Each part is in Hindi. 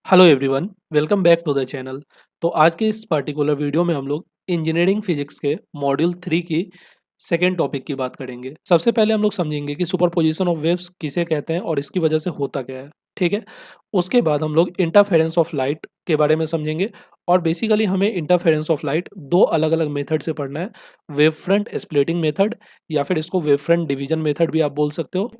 Hello everyone, welcome back to the channel. तो आज के इस पर्टिकुलर वीडियो में हम लोग इंजीनियरिंग फिजिक्स के मॉड्यूल 3 की सेकेंड टॉपिक की बात करेंगे। सबसे पहले हम लोग समझेंगे कि सुपरपोजिशन ऑफ वेव्स किसे कहते हैं और इसकी वजह से होता क्या है। ठीक है। उसके बाद हम लोग इंटरफेरेंस ऑफ लाइट के बारे में समझेंगे और बेसिकली हमें इंटरफेरेंस ऑफ लाइट दो अलग अलग मेथड से पढ़ना है। वेव फ्रंट स्प्लिटिंग मेथड या फिर इसको वेव फ्रंट डिवीजन मेथड भी आप बोल सकते हो।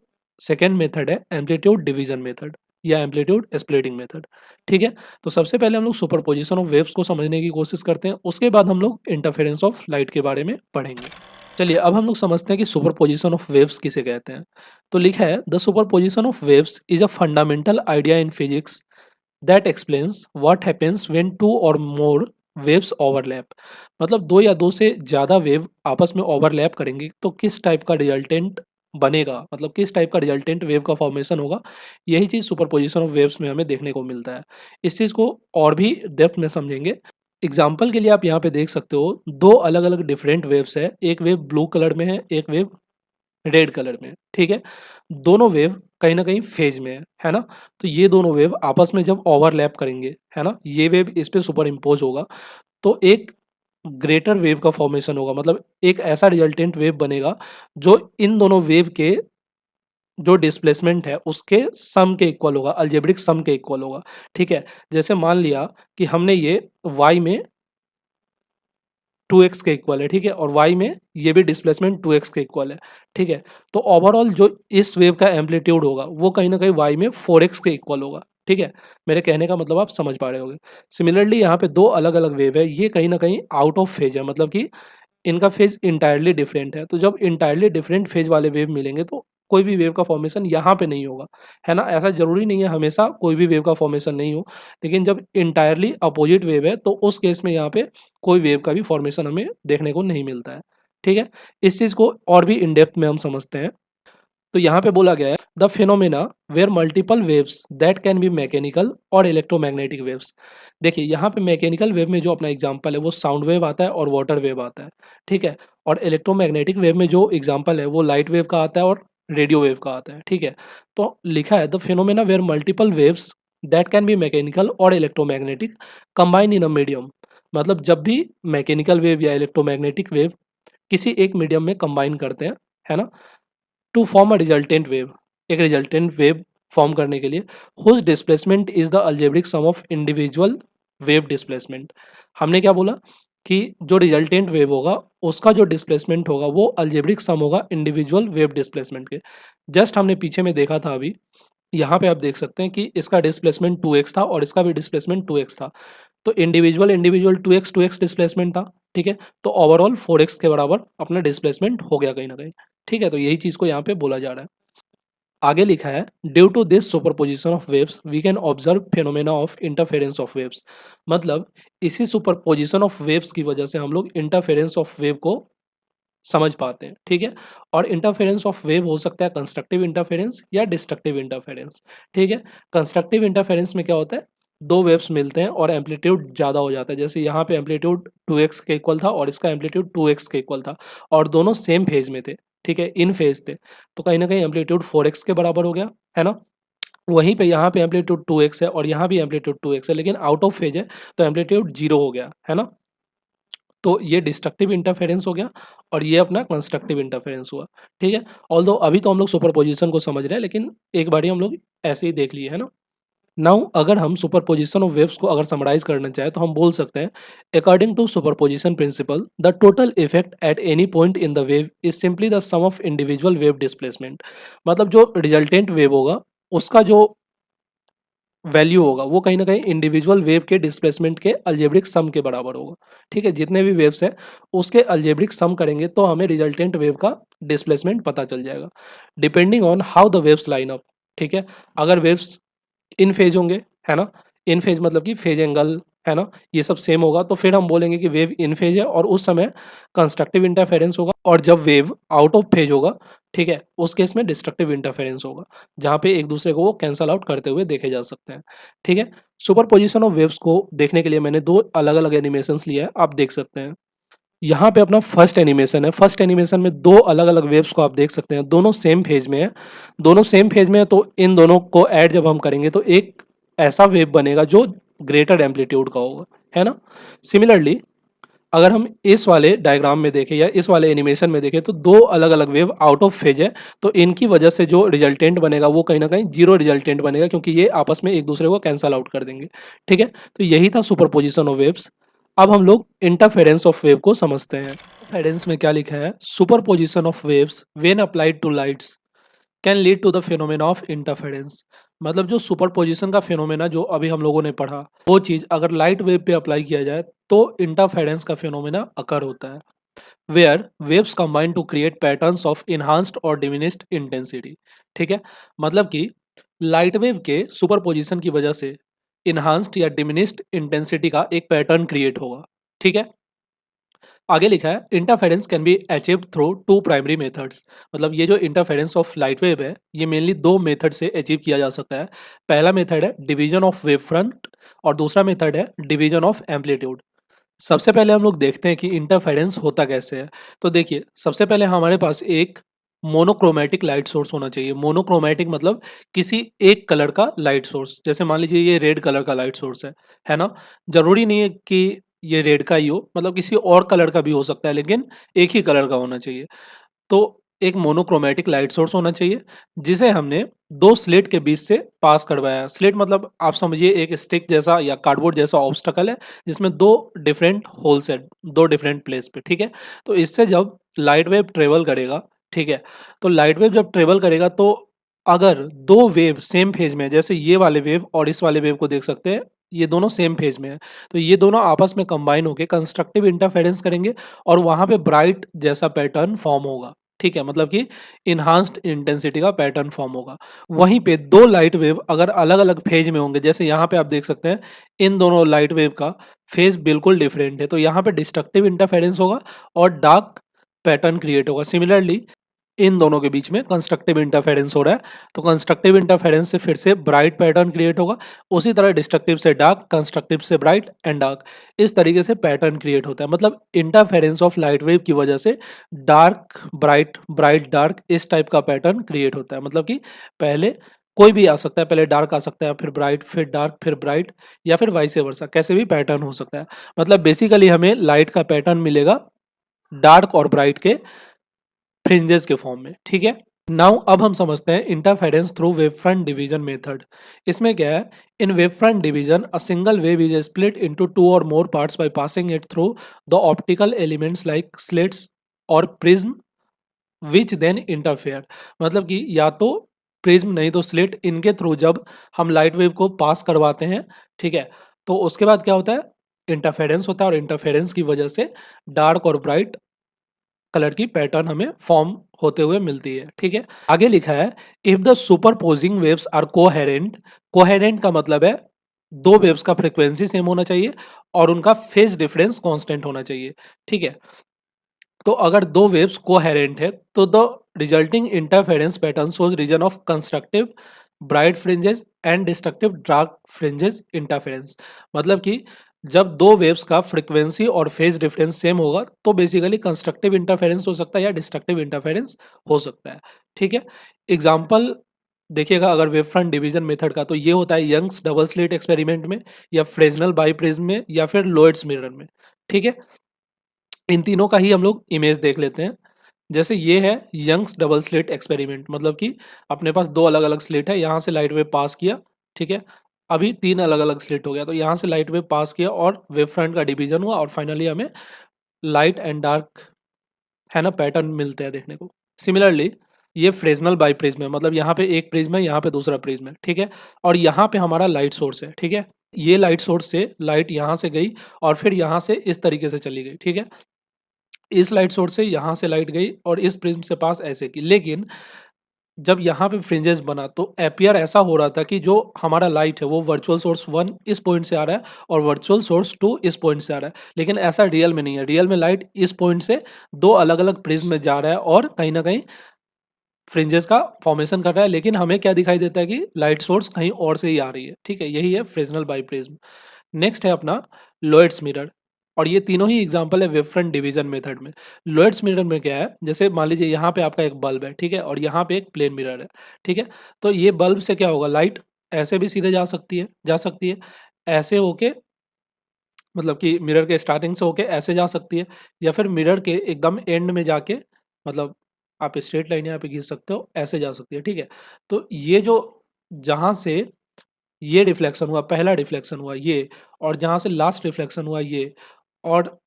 सेकेंड मेथड है एम्पलीट्यूड डिवीजन मेथड या एम्पलीट्यूड स्प्लिटिंग मेथड। ठीक है। तो सबसे पहले हम लोग सुपरपोजिशन ऑफ वेव्स को समझने की कोशिश करते हैं, उसके बाद हम लोग इंटरफेरेंस ऑफ लाइट के बारे में पढ़ेंगे। चलिए अब हम लोग समझते हैं कि सुपरपोजिशन ऑफ वेव्स किसे कहते हैं। तो लिखा है the superposition of waves is a fundamental idea in physics that explains what happens when two और मोर वेव्स ओवरलैप। मतलब दो या दो से ज़्यादा वेव आपस में ओवरलैप करेंगे तो किस टाइप का रिजल्टेंट बनेगा, मतलब किस टाइप का रिजल्टेंट वेव का फॉर्मेशन होगा। यही चीज़ सुपरपोजिशन ऑफ वेव्स में हमें देखने को मिलता है। इस चीज़ को और भी डेप्थ में समझेंगे। एग्जाम्पल के लिए आप यहाँ पे देख सकते हो दो अलग अलग डिफरेंट वेव्स है, एक वेव ब्लू कलर में है, एक वेव रेड कलर में। ठीक है। दोनों वेव कहीं ना कहीं फेज में है ना। तो ये दोनों वेव आपस में जब ओवरलैप करेंगे, है ना, ये वेव इस पे सुपर इम्पोज होगा तो एक ग्रेटर वेव का फॉर्मेशन होगा। मतलब एक ऐसा रिजल्टेंट वेव बनेगा जो इन दोनों वेव के जो डिस्प्लेसमेंट है उसके सम के इक्वल होगा, अलजेब्रिक सम के इक्वल होगा। ठीक है। जैसे मान लिया कि हमने ये y में 2x के इक्वल है, ठीक है, और y में ये भी डिस्प्लेसमेंट 2x के इक्वल है। ठीक है। तो ओवरऑल जो इस वेव का एम्पलीट्यूड होगा वो कहीं ना कहीं y में 4x के इक्वल होगा। ठीक है। मेरे कहने का मतलब आप समझ पा रहे होंगे। सिमिलरली यहाँ पे दो अलग अलग वेव है, ये कहीं ना कहीं आउट ऑफ फेज है, मतलब कि इनका फेज इंटायरली डिफरेंट है। तो जब इंटायरली डिफरेंट फेज वाले वेव मिलेंगे तो कोई भी वेव का फॉर्मेशन यहाँ पे नहीं होगा, है ना। ऐसा जरूरी नहीं है हमेशा कोई भी वेव का फॉर्मेशन नहीं हो, लेकिन जब इंटायरली अपोजिट वेव है तो उस केस में यहाँ पे कोई वेव का भी फॉर्मेशन हमें देखने को नहीं मिलता है। ठीक है। इस चीज़ को और भी इन डेप्थ में हम समझते हैं। तो यहाँ पे बोला गया है the phenomena where multiple waves that can be mechanical और इलेक्ट्रोमैग्नेटिक वेव्स। देखिए यहाँ पे मैकेनिकल वेव में जो अपना एग्जांपल है वो साउंड वेव आता है और वाटर वेव आता है। ठीक है। और इलेक्ट्रोमैग्नेटिक वेव में जो एग्जांपल है वो लाइट वेव का आता है और रेडियो वेव का आता है। ठीक है। तो लिखा है the phenomena where multiple waves that can be mechanical और electromagnetic combine in a medium. मतलब जब भी मैकेनिकल वेव या इलेक्ट्रोमैग्नेटिक वेव किसी एक मीडियम में कंबाइन करते हैं, है ना, to form a resultant wave, एक रिजल्टेंट वेव फॉर्म करने के लिए whose displacement is the algebraic sum of individual wave displacement. हमने क्या बोला कि जो रिजल्टेंट वेव होगा उसका जो डिस्प्लेसमेंट होगा वो अलजेब्रिक सम होगा इंडिविजुअल वेव डिस्प्लेसमेंट के। जस्ट हमने पीछे में देखा था अभी, यहाँ पे आप देख सकते हैं कि इसका डिस्प्लेसमेंट 2x था और इसका भी डिस्प्लेसमेंट 2x था। तो इंडिविजुअल इंडिविजुअल 2x डिस्प्लेसमेंट था। ठीक है। तो ओवरऑल 4x के बराबर अपना डिस्प्लेसमेंट हो गया कहीं ना कहीं। ठीक है। तो यही चीज़ को यहाँ पे बोला जा रहा है। आगे लिखा है due to this superposition of waves we can observe phenomena of interference of waves. मतलब इसी सुपरपोजिशन ऑफ वेव्स की वजह से हम लोग इंटरफेरेंस ऑफ वेव को समझ पाते हैं। ठीक है। और इंटरफेरेंस ऑफ वेव हो सकता है कंस्ट्रक्टिव इंटरफेरेंस या डिस्ट्रक्टिव इंटरफेरेंस। ठीक है। कंस्ट्रक्टिव इंटरफेरेंस में क्या होता है, दो वेव्स मिलते हैं और एम्पलीट्यूड ज़्यादा हो जाता है। जैसे यहाँ पे एम्पलीट्यूड 2x के इक्वल था और इसका एम्पलीट्यूड 2x के इक्वल था और दोनों सेम फेज में थे। ठीक है, इन फेज थे, तो कहीं ना कहीं एम्पलीट्यूड 4x के बराबर हो गया, है ना। वहीं पे यहाँ पे एम्पलीट्यूड 2x है और यहाँ भी एम्पलीट्यूड 2x है, लेकिन आउट ऑफ फेज है तो एम्पलीट्यूड 0 हो गया, है ना। तो ये डिस्ट्रक्टिव इंटरफेरेंस हो गया और ये अपना कंस्ट्रक्टिव इंटरफेरेंस हुआ। ठीक है। ऑल्दो अभी तो हम लोग सुपरपोजिशन को समझ रहे हैं, लेकिन एक बारी हम लोग ऐसे ही देख लिए, है ना। नाउ अगर हम सुपरपोजिशन ऑफ वेव्स को अगर समराइज करना चाहें तो हम बोल सकते हैं according to superposition principle the total effect at any point in the wave is simply the sum of individual wave displacement. मतलब जो रिजल्टेंट वेव होगा उसका जो वैल्यू होगा वो कहीं ना कहीं इंडिविजुअल वेव के डिस्प्लेसमेंट के अलजेब्रिक सम के बराबर होगा। ठीक है। जितने भी वेव्स है उसके अलजेब्रिक सम करेंगे तो हमें रिजल्टेंट वेव का डिस्प्लेसमेंट पता चल जाएगा depending on how the waves line up. ठीक है। अगर वेव्स इन फेज होंगे, है ना, इन फेज मतलब कि फेज एंगल, है ना, ये सब सेम होगा तो फिर हम बोलेंगे कि वेव इन फेज है और उस समय कंस्ट्रक्टिव इंटरफेरेंस होगा। और जब वेव आउट ऑफ फेज होगा, ठीक है, उस केस में डिस्ट्रक्टिव इंटरफेरेंस होगा, जहाँ पे एक दूसरे को वो कैंसल आउट करते हुए देखे जा सकते हैं। ठीक है। सुपरपोजिशन ऑफ वेव्स को देखने के लिए मैंने दो अलग अलग एनिमेशंस लिए हैं, आप देख सकते हैं। यहाँ पे अपना फर्स्ट एनिमेशन है। फर्स्ट एनिमेशन में दो अलग अलग वेव्स को आप देख सकते हैं, दोनों सेम फेज में है। दोनों सेम फेज में है तो इन दोनों को ऐड जब हम करेंगे तो एक ऐसा वेव बनेगा जो ग्रेटर एम्पलीट्यूड का होगा, है ना। सिमिलरली अगर हम इस वाले डायग्राम में देखें या इस वाले एनिमेशन में देखें तो दो अलग अलग वेव आउट ऑफ फेज है, तो इनकी वजह से जो रिजल्टेंट बनेगा वो कहीं ना कहीं जीरो रिजल्टेंट बनेगा, क्योंकि ये आपस में एक दूसरे को कैंसल आउट कर देंगे, ठीक है। तो यही था सुपरपोजिशन ऑफ वेव्स। अब हम लोग इंटरफेरेंस ऑफ वेव को समझते हैं। इंटरफेरेंस में क्या लिखा है, superposition of waves when applied to lights can lead to the phenomena of interference. मतलब जो सुपरपोजिशन का फिनोमेना जो अभी हम लोगों ने पढ़ा, वो चीज अगर लाइट वेव पे अप्लाई किया जाए तो इंटरफेरेंस का फिनोमेना अकर होता है, where waves combine to create patterns of enhanced और डिमिनिस्ड इंटेंसिटी। ठीक है, मतलब कि लाइट वेव के सुपरपोजिशन की वजह से इनहांस्ड या डिमिनिस्ड इंटेंसिटी का एक पैटर्न क्रिएट होगा, ठीक है। आगे लिखा है interference can be achieved through two primary methods. मतलब ये जो इंटरफेरेंस ऑफ लाइट वेव है ये मेनली दो मेथड से अचीव किया जा सकता है। पहला मेथड है डिवीजन ऑफ वेव फ्रंट और दूसरा मेथड है डिवीजन ऑफ एम्पलीट्यूड। सबसे पहले हम लोग देखते हैं कि इंटरफेरेंस होता कैसे है। तो देखिए, सबसे पहले हमारे पास एक मोनोक्रोमैटिक लाइट सोर्स होना चाहिए। मोनोक्रोमैटिक मतलब किसी एक कलर का लाइट सोर्स। जैसे मान लीजिए ये रेड कलर का लाइट सोर्स है ना। जरूरी नहीं है कि ये रेड का ही हो, मतलब किसी और कलर का भी हो सकता है, लेकिन एक ही कलर का होना चाहिए। तो एक मोनोक्रोमैटिक लाइट सोर्स होना चाहिए जिसे हमने दो स्लिट के बीच से पास करवाया। स्लिट मतलब आप समझिए एक स्टिक जैसा या कार्डबोर्ड जैसा ऑब्स्टकल है जिसमें दो डिफरेंट होल्स है, दो डिफरेंट प्लेस पे, ठीक है। तो इससे जब लाइट वेव ट्रेवल करेगा, ठीक है, तो लाइट वेव जब ट्रेवल करेगा तो अगर दो वेव सेम फेज में है, जैसे ये वाले वेव और इस वाले वेव को देख सकते हैं, ये दोनों सेम फेज में है, तो ये दोनों आपस में कंबाइन होकर कंस्ट्रक्टिव इंटरफेरेंस करेंगे और वहां पे ब्राइट जैसा पैटर्न फॉर्म होगा, ठीक है। मतलब कि इनहांस्ड इंटेंसिटी का पैटर्न फॉर्म होगा। वहीं पे दो लाइट वेव अगर अलग अलग फेज में होंगे, जैसे यहाँ पे आप देख सकते हैं इन दोनों लाइट वेव का फेज बिल्कुल डिफरेंट है, तो यहाँ पे डिस्ट्रक्टिव इंटरफेरेंस होगा और डार्क पैटर्न क्रिएट होगा। सिमिलरली इन दोनों के बीच में कंस्ट्रक्टिव इंटरफेरेंस हो रहा है, तो कंस्ट्रक्टिव इंटरफेरेंस से फिर से ब्राइट पैटर्न क्रिएट होगा। उसी तरह डिस्ट्रक्टिव से डार्क, कंस्ट्रक्टिव से ब्राइट एंड डार्क, इस तरीके से पैटर्न क्रिएट होता है। मतलब इंटरफेरेंस ऑफ लाइट वेव की वजह से डार्क ब्राइट, ब्राइट डार्क, इस टाइप का पैटर्न क्रिएट होता है। मतलब कि पहले कोई भी आ सकता है, पहले डार्क आ सकता है, फिर ब्राइट, फिर डार्क, फिर ब्राइट, या फिर वाइस वर्सा, कैसे भी पैटर्न हो सकता है। मतलब बेसिकली हमें लाइट का पैटर्न मिलेगा डार्क और ब्राइट के फ्रिंजेस के फॉर्म में, ठीक है। नाउ अब हम समझते हैं interference through wave front division method. इसमें क्या है, in wave front division a single wave is split into two और more parts by passing it through the optical elements like slits और प्रिज्म विच देन इंटरफेयर। मतलब कि या तो प्रिज्म नहीं तो स्लिट, इनके थ्रू जब हम लाइट वेव को पास करवाते हैं, ठीक है, तो उसके बाद क्या होता है, इंटरफेरेंस होता है, और इंटरफेरेंस की वजह से डार्क और ब्राइट कलर की पैटर्न हमें फॉर्म होते हुए मिलती है, ठीक है। आगे लिखा है if the superposing waves are coherent. Coherent का मतलब है दो वेव्स का फ्रीक्वेंसी सेम होना चाहिए और उनका फेज डिफरेंस कांस्टेंट होना चाहिए, ठीक है। तो अगर दो वेव्स कोहेरेंट है तो the resulting interference pattern shows region of constructive bright fringes and destructive dark fringes interference. मतलब कि जब दो वेव्स का फ्रीक्वेंसी और फेज डिफरेंस सेम होगा तो बेसिकली कंस्ट्रक्टिव इंटरफेरेंस हो सकता है या डिस्ट्रक्टिव इंटरफेरेंस हो सकता है, ठीक है। एग्जाम्पल देखिएगा अगर वेव फ्रंट डिवीजन मेथड का, तो ये होता है यंग्स डबल स्लिट एक्सपेरिमेंट में, या फ्रेजनल बाईप्रिज्म में, या फिर लोएट्स मिरर में, ठीक है। इन तीनों का ही हम लोग इमेज देख लेते हैं। जैसे ये है यंग्स डबल स्लिट एक्सपेरिमेंट, मतलब कि अपने पास दो अलग अलग स्लिट है, यहाँ से लाइट वेव पास किया, ठीक है। अभी तीन अलग अलग स्लिट हो गया, तो यहाँ से लाइट वेव पास किया और वेव फ्रंट का डिवीजन हुआ और फाइनली हमें लाइट एंड डार्क, है ना, पैटर्न मिलते हैं देखने को। सिमिलरली ये फ्रेजनल बाई प्रिज्म है, मतलब यहाँ पे एक प्रिज्म है, यहाँ पे दूसरा प्रिज्म है, ठीक है। और यहाँ पे हमारा लाइट सोर्स है, ठीक है। ये लाइट सोर्स से लाइट यहाँ से गई और फिर यहाँ से इस तरीके से चली गई, ठीक है। इस लाइट सोर्स से यहाँ से लाइट गई और इस प्रिज्म से पास ऐसे की, लेकिन जब यहाँ पे फ्रिंजेस बना तो एपियर ऐसा हो रहा था कि जो हमारा लाइट है वो वर्चुअल सोर्स 1 इस पॉइंट से आ रहा है और वर्चुअल सोर्स 2 इस पॉइंट से आ रहा है, लेकिन ऐसा रियल में नहीं है। रियल में लाइट इस पॉइंट से दो अलग अलग प्रिज्म में जा रहा है और कहीं ना कहीं फ्रिंजेस का फॉर्मेशन कर रहा है, लेकिन हमें क्या दिखाई देता है कि लाइट सोर्स कहीं और से ही आ रही है, ठीक है। यही है फ्रेजनल बाईप्रिज्म। नेक्स्ट है अपना लोएट्स मिरर, और ये तीनों ही एग्जांपल है वेव फ्रंट डिवीजन मेथड में। लोएट्स मिरर में क्या है, जैसे मान लीजिए यहाँ पे आपका एक बल्ब है, ठीक है, और यहाँ पे एक प्लेन मिरर है, ठीक है। तो ये बल्ब से क्या होगा, लाइट ऐसे भी सीधे जा सकती है, ऐसे होके मतलब कि मिरर के स्टार्टिंग से होके ऐसे जा सकती है, या फिर मिरर के एकदम एंड में जाके मतलब आप स्ट्रेट लाइन यहाँ पे खींच सकते हो, ऐसे जा सकती है, ठीक है। तो ये जो जहाँ से ये रिफ्लेक्शन हुआ, पहला रिफ्लेक्शन हुआ ये, और जहाँ से लास्ट रिफ्लेक्शन हुआ ये, और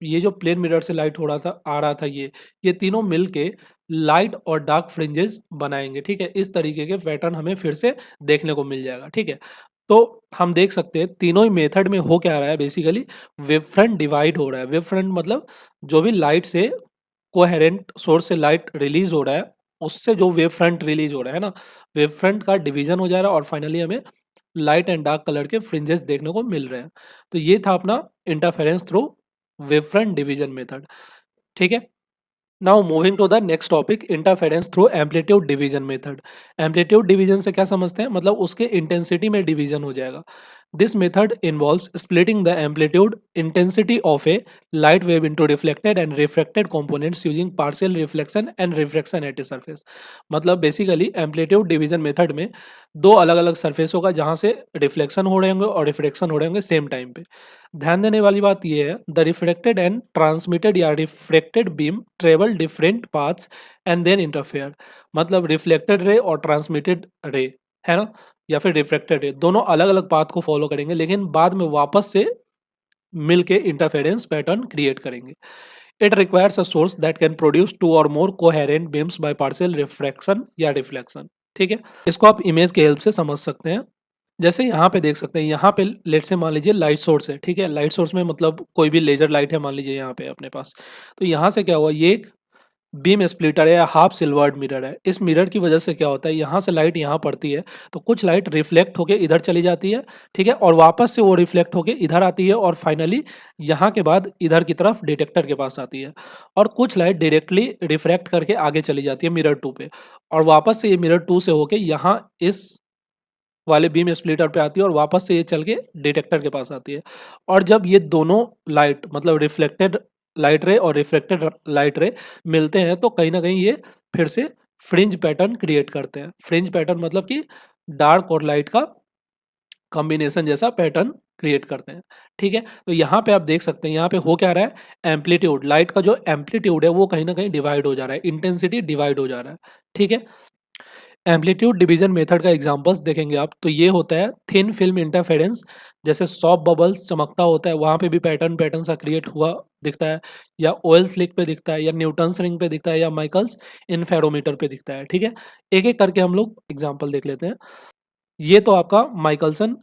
ये जो प्लेन मिरर से लाइट हो रहा था आ रहा था ये तीनों मिलके लाइट और डार्क फ्रिंजेस बनाएंगे, ठीक है। इस तरीके के पैटर्न हमें फिर से देखने को मिल जाएगा, ठीक है। तो हम देख सकते हैं तीनों ही मेथड में हो क्या रहा है, बेसिकली वेव फ्रंट डिवाइड हो रहा है। वेव फ्रंट मतलब जो भी लाइट से कोहेरेंट सोर्स से लाइट रिलीज हो रहा है, उससे जो वेव फ्रंट रिलीज हो रहा है ना, वेव फ्रंट का डिवीजन हो जा रहा है और फाइनली हमें लाइट एंड डार्क कलर के फ्रिंजेस देखने को मिल रहे हैं। तो ये था अपना interference through wave front division method, ठीक है। Now moving to the next topic, interference through amplitude division method. Amplitude division से क्या समझते हैं, मतलब उसके इंटेंसिटी में डिवीजन हो जाएगा। This method involves splitting the amplitude intensity of A light wave into reflected and refracted components using partial reflection and refraction at a surface. मतलब बेसिकली एम्पलीट्यूड डिवीजन मेथड में दो अलग अलग सरफेस होगा जहां से रिफ्लेक्शन हो रहे होंगे और रिफ्रैक्शन हो रहे होंगे सेम टाइम पे। ध्यान देने वाली बात यह है, द रिफ्लेक्टेड एंड ट्रांसमिटेड या refracted beam travel different paths and then interfere. मतलब रिफ्लेक्टेड रे और ट्रांसमिटेड रे, है ना, या फिर रिफ्रैक्टेड रे, दोनों अलग अलग पाथ को फॉलो करेंगे लेकिन बाद में वापस से मिलके इंटरफेरेंस पैटर्न क्रिएट करेंगे। It requires a source that can produce two और more coherent beams by partial refraction या रिफ्लेक्शन, ठीक है। इसको आप इमेज के हेल्प से समझ सकते हैं। जैसे यहाँ पे देख सकते हैं, यहाँ पे लेट से मान लीजिए लाइट सोर्स है, ठीक है। लाइट सोर्स में मतलब कोई भी लेजर लाइट है मान लीजिए यहाँ पे अपने पास। तो यहाँ से क्या हुआ, ये एक बीम स्प्लिटर है या हाफ सिल्वर्ड मिरर है। इस मिरर की वजह से क्या होता है, यहाँ से लाइट यहाँ पड़ती है तो कुछ लाइट रिफ्लेक्ट होके इधर चली जाती है, ठीक है, और वापस से वो रिफ्लेक्ट होके इधर आती है और फाइनली यहाँ के बाद इधर की तरफ डिटेक्टर के पास आती है। और कुछ लाइट डायरेक्टली रिफ्रैक्ट करके आगे चली जाती है मिरर 2 पे, और वापस से ये मिरर 2 से होके यहाँ इस वाले बीम स्प्लिटर पे आती है और वापस से ये चल के डिटेक्टर के पास आती है। और जब ये दोनों लाइट मतलब रिफ्लेक्टेड लाइट रे और रिफ्लेक्टेड लाइट रे मिलते हैं तो कहीं ना कहीं ये फिर से फ्रिंज पैटर्न क्रिएट करते हैं। फ्रिंज पैटर्न मतलब कि डार्क और लाइट का कॉम्बिनेशन जैसा पैटर्न क्रिएट करते हैं, ठीक है। तो यहाँ पे आप देख सकते हैं, यहाँ पे हो क्या रहा है, एम्पलीट्यूड, लाइट का जो एम्पलीट्यूड है वो कहीं ना कहीं डिवाइड हो जा रहा है, इंटेंसिटी डिवाइड हो जा रहा है, ठीक है। एम्पलीट्यूड डिवीजन मेथड का एग्जांपल्स देखेंगे आप तो ये होता है थिन फिल्म इंटरफेरेंस, जैसे सॉफ्ट बबल्स चमकता होता है वहां पे भी पैटर्न पैटर्न सा क्रिएट हुआ दिखता है, या ऑयल स्लिक पे दिखता है, या न्यूटन्स रिंग पे दिखता है, या माइकल्स इन्फेरोमीटर पे दिखता है, ठीक है। एक एक करके हम लोग एग्जाम्पल देख लेते हैं। ये तो आपका माइकलसन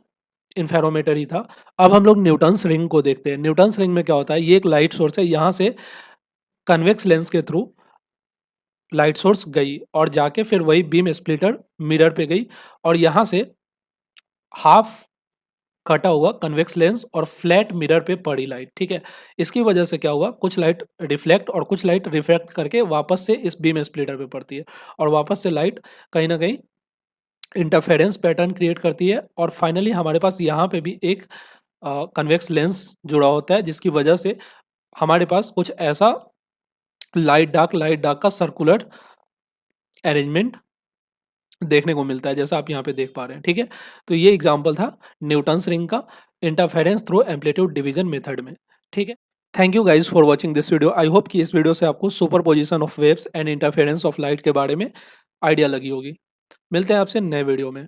इन्फेरोमीटर ही था। अब हम लोग न्यूटन्स रिंग को देखते हैं। न्यूटन्स रिंग में क्या होता है, ये एक लाइट सोर्स है, यहाँ से कन्वेक्स लेंस के थ्रू लाइट सोर्स गई और जाके फिर वही बीम स्प्लिटर मिरर पे गई और यहाँ से हाफ कटा हुआ कन्वेक्स लेंस और फ्लैट मिरर पे पड़ी लाइट, ठीक है। इसकी वजह से क्या हुआ, कुछ लाइट रिफ्लेक्ट और कुछ लाइट रिफ्रैक्ट करके वापस से इस बीम स्प्लिटर पे पड़ती है और वापस से लाइट कहीं ना कहीं इंटरफेरेंस पैटर्न क्रिएट करती है और फाइनली हमारे पास यहाँ पे भी एक कन्वेक्स लेंस जुड़ा होता है जिसकी वजह से हमारे पास कुछ ऐसा लाइट डार्क का सर्कुलर अरेंजमेंट देखने को मिलता है जैसा आप यहाँ पे देख पा रहे हैं, ठीक है। तो ये एग्जांपल था न्यूटन्स रिंग का interference through amplitude division method में, ठीक है। Thank you guys for watching this video. I hope कि इस वीडियो से आपको super position of waves and interference of light के बारे में आइडिया लगी होगी। मिलते हैं आपसे नए वीडियो में।